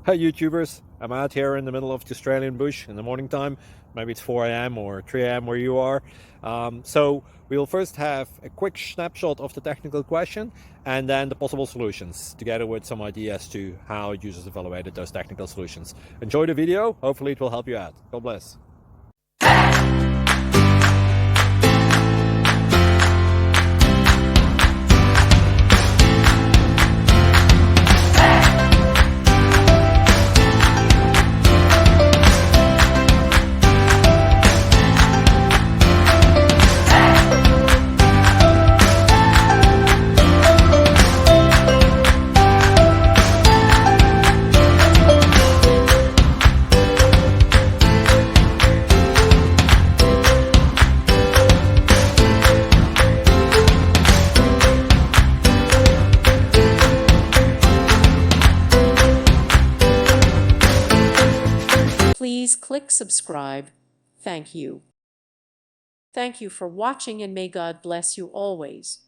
Hi YouTubers, I'm out here in the middle of the Australian bush in the morning time. Maybe it's 4 a.m. or 3 a.m. where you are. So we'll first have a quick snapshot of the technical question and then the possible solutions, together with some ideas to how users evaluated those technical solutions. Enjoy the video, hopefully it will help you out. God bless. Please click subscribe. Thank you. Thank you for watching, and may God bless you always.